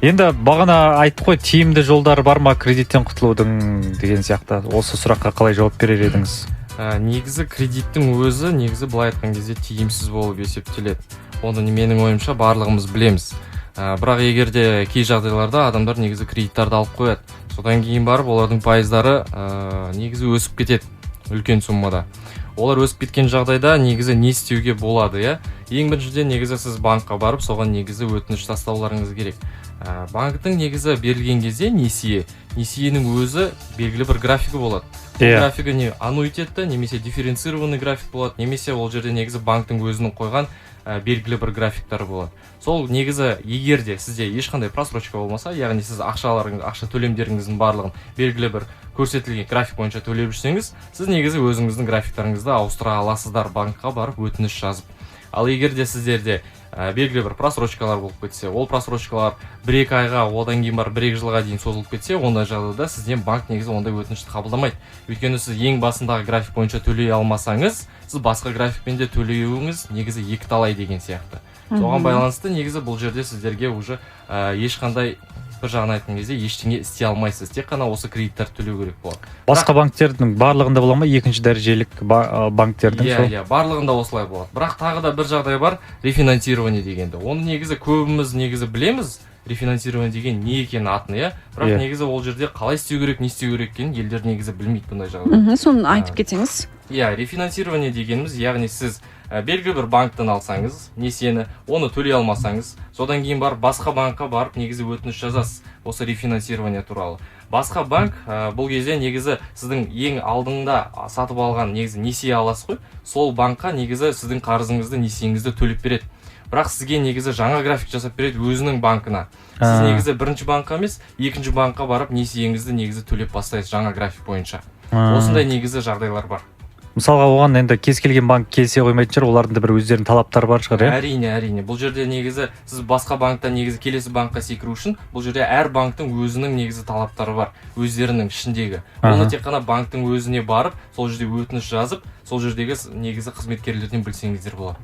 Енді бағана айттық қой, тиімді жолдары бар ма кредиттен құтылудың деген сияқты. Осы сұраққа қалай жауап берер едіңіз? Негізі кредиттің өзі былай айтқан кезде тиімсіз болып есептеледі. Оны менің ойымша барлығымыз білеміз. Бірақ егерде кей жағдайларда адамдар негізі кредиттарды алып қояды. Содан кейін барып олардың пайыздары негізі өсіп кетеді үлкен суммада. Олар өсіп кеткен жағдайда негізі не істеуге болады, иә? Ең біріншіден негізі сіз банкқа барып, соған негізі өтініш тастауларыңыз керек. Банктың негізі берілген кезде несиенің өзі белгілі бір графигі болады. Графигі не аннуитетті, немесе дифференцированный график болады, немесе ол жерде негізі банктың өзінің қойған белгілі бір графиктары болады. Сол негізі егерде сізде ешқандай просрочка болмаса, яғни сіз ақша төлемдеріңіздің барлығын белгілі бір көрсетілген график бойынша төлеп жүрсеңіз, сіз негізі өзіңіздің графиктарыңызды ауыстыра аласыздар банкқа барып өтініш жазып. Ал егерде сіздерде белгілі бір просрочкалар болып кетсе, ол просрочкалар 1-2 айға, одан кейін бар 1-2 жылға дейін созылып кетсе, ондай жағдайда сізден банк негізі ондай өтінішті қабылдамайды. Өйткені сіз ең басындағы график бойынша төлей алмасаңыз, сіз басқа графикпен де төлеуіңіз негізі екі талай деген сияқты. Соған байланысты негізі бұл жерде сіздерге уже ешқандай бір жағын айтқан кезде ештеңе істей алмайсыз. Тек қана осы кредиттарды төлеу керек болады. Басқа банктердің барлығында бола ма, екінші дәрежелік банктердің? Иә, барлығында осылай болады. Бірақ тағы да бір жағдай бар, рефинансирование дегенді. Оны негізі көбіміз негізі білеміз, рефинансирование деген не екенін атын, иә? Бірақ негізі ол жерде қалай істеу керек, не істеу керек екенін елдер негізі білмейді бұндай жағдай. Соны айтып кетсеңіз. Иә, рефинансирование дегеніміз, яғни сіз белгілі бір банктан алсаңыз, несиені, оны төлей алмасаңыз, содан кейін барып басқа банкқа барып негізі өтініш жазасыз осы рефинансирование туралы. Басқа банк бұл кезде негізі сіздің ең алдыңда сатып алған негізі несие аласыз ғой, сол банкқа негізі сіздің қарызыңызды, несиеңізді төлеп береді. Бірақ сізге негізі жаңа график жасап береді өзінің банкына. Сіз негізі бірінші банкқа емес, екінші банкқа барып несиеңізді негізі төлеп бастайсыз жаңа график бойынша. Осындай негізі жағдайлар бар. Мысалға оған енді кез келген банк келсе қоймайтын шығар, олардың да бір өздерінің талаптары бар шығар, иә? Әрине. Бұл жерде негізі сіз басқа банктан негізі келесі банкқа секіру үшін, бұл жерде әр банктың өзінің негізі талаптары бар, өздерінің ішіндегі. Оны тек қана банктың өзіне барып, сол жерде өтініш жазып, сол жердегі негізі қызметкерлерден білсеңіздер болады.